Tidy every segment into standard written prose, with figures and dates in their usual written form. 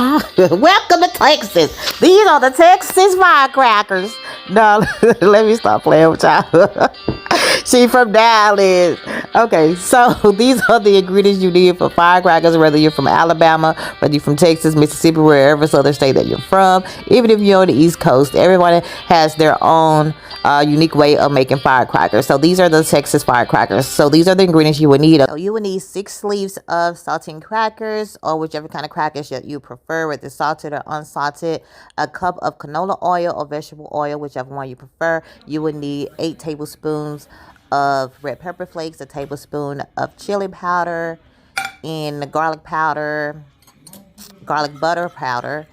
Welcome to Texas. These are the Texas firecrackers. No, let me stop playing with y'all. She from Dallas. Okay, so these are the ingredients you need for firecrackers, whether you're from Alabama, whether you're from Texas, Mississippi, wherever southern state that you're from. Even if you're on the East Coast, everyone has their own unique way of making firecrackers. So these are the Texas firecrackers. So these are the ingredients you would need. So you would need 6 sleeves of saltine crackers, or whichever kind of crackers that you prefer, whether salted or unsalted. A cup of canola oil or vegetable oil, whichever one you prefer. You would need 8 tablespoons of red pepper flakes, a tablespoon of chili powder, and garlic powder, garlic butter powder,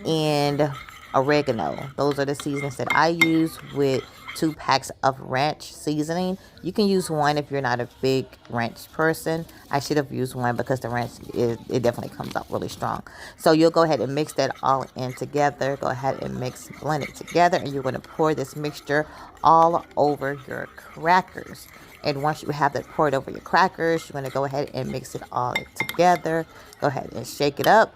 and oregano. Those are the seasonings that I use, with 2 packs of ranch seasoning. You can use 1 if you're not a big ranch person. I should have used 1 because the ranch it definitely comes out really strong. So you'll go ahead and mix that all in together. Go ahead and blend it together, and you're going to pour this mixture all over your crackers. And once you have that poured over your crackers, you're going to go ahead and mix it all together. Go ahead and shake it up.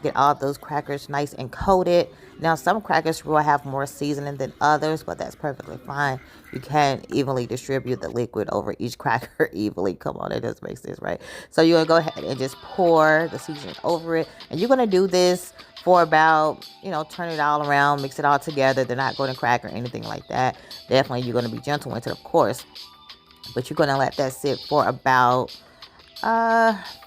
Get all those crackers nice and coated. Now, some crackers will have more seasoning than others, but that's perfectly fine. You can evenly distribute the liquid over each cracker evenly. Come on, it does make sense, right? So you're going to go ahead and just pour the seasoning over it. And you're going to do this for about, turn it all around, mix it all together. They're not going to crack or anything like that. Definitely, you're going to be gentle with it, of course. But you're going to let that sit for about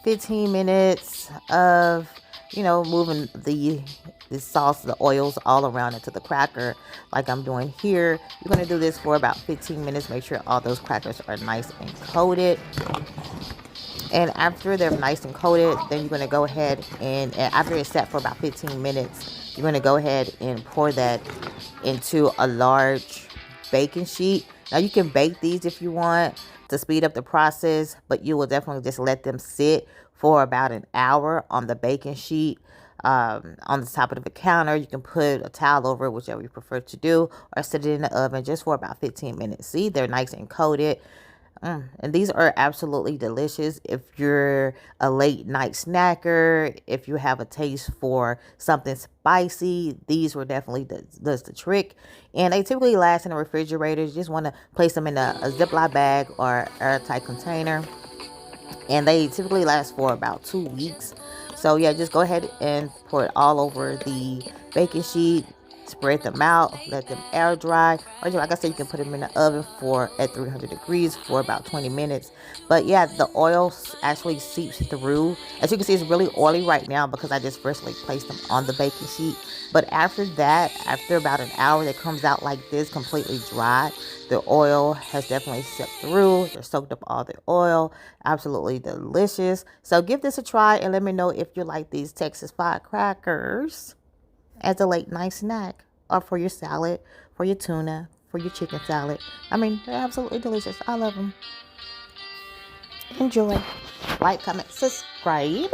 15 minutes of moving the sauce, the oils all around into the cracker like I'm doing here. You're going to do this for about 15 minutes. Make sure all those crackers are nice and coated. And after they're nice and coated, then you're going to go ahead and after it's set for about 15 minutes, you're going to go ahead and pour that into a large baking sheet. Now, you can bake these if you want to speed up the process, but you will definitely just let them sit for about an hour on the baking sheet on the top of the counter. You can put a towel over it, whichever you prefer to do, or set it in the oven just for about 15 minutes. See, they're nice and coated. And these are absolutely delicious if you're a late night snacker. If you have a taste for something spicy, these were definitely does the trick. And they typically last in the refrigerator. You just want to place them in a Ziploc bag or airtight container. And they typically last for about 2 weeks. So yeah, just go ahead and pour it all over the baking sheet. Spread them out, let them air dry, or like I said, you can put them in the oven at 300 degrees for about 20 minutes. But yeah, the oil actually seeps through. As you can see, it's really oily right now because I just freshly placed them on the baking sheet. But after that, after about an hour, it comes out like this, completely dry. The oil has definitely seeped through. They're soaked up all the oil. Absolutely delicious. So give this a try and let me know if you like these Texas firecrackers as a late night snack, or for your salad, for your tuna, for your chicken salad. I mean, they're absolutely delicious. I love them. Enjoy. Like, comment, subscribe.